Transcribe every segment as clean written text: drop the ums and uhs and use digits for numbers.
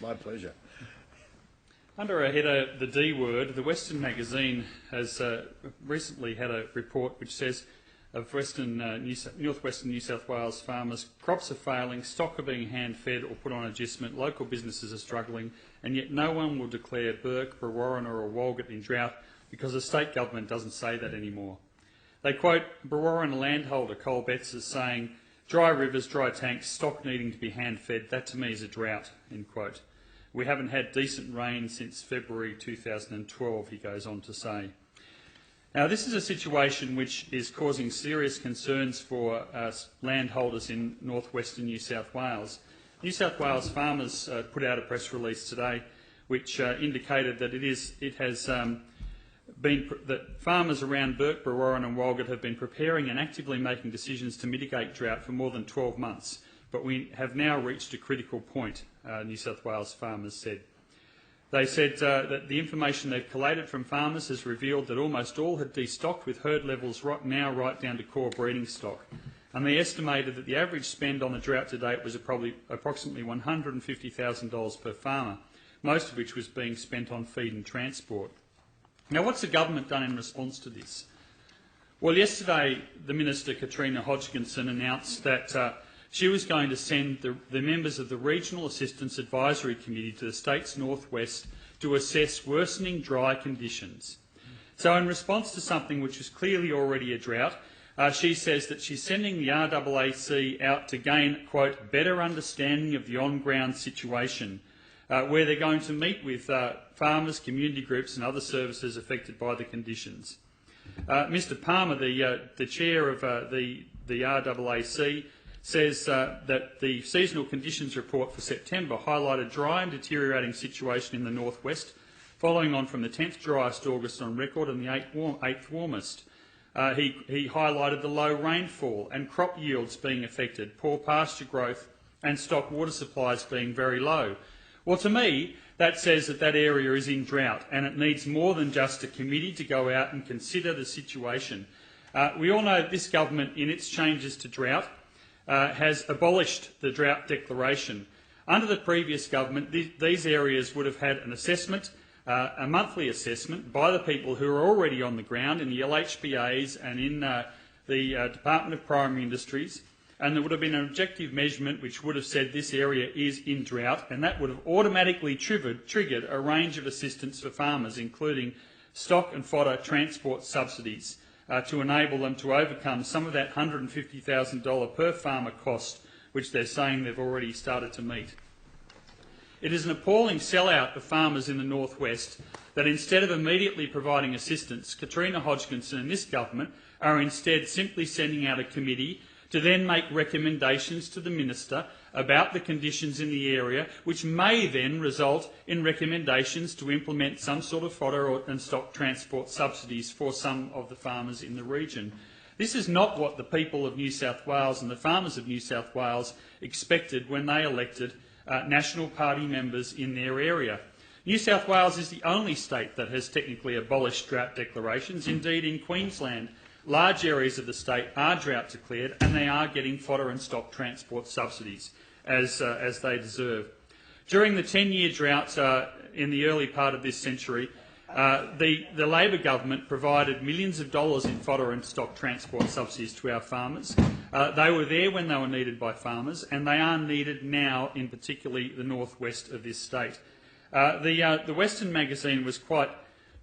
My pleasure. Under a header, The D Word, the Western magazine has recently had a report which says of northwestern New South Wales farmers, crops are failing, stock are being hand-fed or put on agistment, local businesses are struggling, and yet no one will declare Bourke, Brewarrina or Walgett in drought because the state government doesn't say that anymore. They quote Brewarrina landholder Cole Betts as saying, "Dry rivers, dry tanks, stock needing to be hand-fed, that to me is a drought," end quote. We haven't had decent rain since February 2012, he goes on to say. Now, this is a situation which is causing serious concerns for landholders in northwestern New South Wales. New South Wales farmers put out a press release today which indicated that that farmers around Bourke, Brewarrina and Walgett have been preparing and actively making decisions to mitigate drought for more than 12 months. But we have now reached a critical point, New South Wales farmers said. They said that the information they've collated from farmers has revealed that almost all had destocked, with herd levels right down to core breeding stock. And they estimated that the average spend on the drought to date was approximately $150,000 per farmer, most of which was being spent on feed and transport. Now, what's the government done in response to this? Well, yesterday the Minister, Katrina Hodgkinson, announced that she was going to send the members of the Regional Assistance Advisory Committee to the state's northwest to assess worsening dry conditions. So in response to something which is clearly already a drought, she says that she's sending the RAAC out to gain, quote, better understanding of the on-ground situation, where they're going to meet with farmers, community groups and other services affected by the conditions. Mr Palmer, the chair of the RAAC, says that the seasonal conditions report for September highlighted dry and deteriorating situation in the northwest, following on from the 10th driest August on record and the 8th warmest. He highlighted the low rainfall and crop yields being affected, poor pasture growth and stock water supplies being very low. Well, to me, that says that that area is in drought and it needs more than just a committee to go out and consider the situation. We all know that this government, in its changes to drought, has abolished the drought declaration. Under the previous government, these areas would have had an assessment, a monthly assessment by the people who are already on the ground in the LHBAs and in the Department of Primary Industries, and there would have been an objective measurement which would have said this area is in drought, and that would have automatically triggered a range of assistance for farmers, including stock and fodder transport subsidies, to enable them to overcome some of that $150,000 per farmer cost, which they're saying they've already started to meet. It is an appalling sellout of farmers in the northwest that instead of immediately providing assistance, Katrina Hodgkinson and this government are instead simply sending out a committee to then make recommendations to the Minister about the conditions in the area, which may then result in recommendations to implement some sort of fodder and stock transport subsidies for some of the farmers in the region. This is not what the people of New South Wales and the farmers of New South Wales expected when they elected National Party members in their area. New South Wales is the only state that has technically abolished drought declarations. Indeed, in Queensland, large areas of the state are drought declared and they are getting fodder and stock transport subsidies as they deserve. During the 10-year drought in the early part of this century, the Labor government provided millions of dollars in fodder and stock transport subsidies to our farmers. They were there when they were needed by farmers, and they are needed now in particularly the northwest of this state. The Western magazine was quite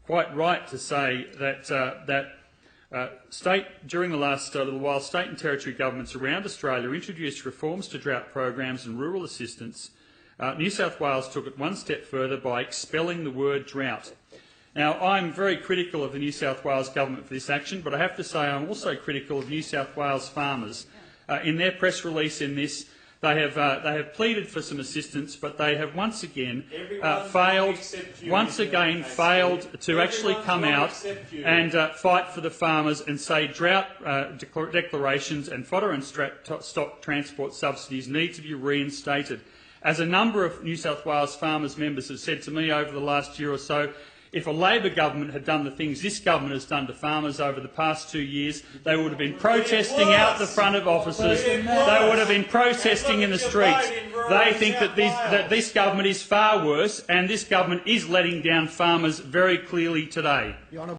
right to say that during the last little while, state and territory governments around Australia introduced reforms to drought programs and rural assistance. New South Wales took it one step further by expelling the word drought. Now, I'm very critical of the New South Wales government for this action, but I have to say I'm also critical of New South Wales farmers. In their press release in this, they have pleaded for some assistance, but they have once again failed to actually come out and fight for the farmers and say drought declarations and fodder and stock transport subsidies need to be reinstated. As a number of New South Wales farmers members have said to me over the last year or so, If a Labor government had done the things this government has done to farmers over the past 2 years, they would have been protesting out the front of offices. They would have been protesting in the streets. They think that this government is far worse, and this government is letting down farmers very clearly today.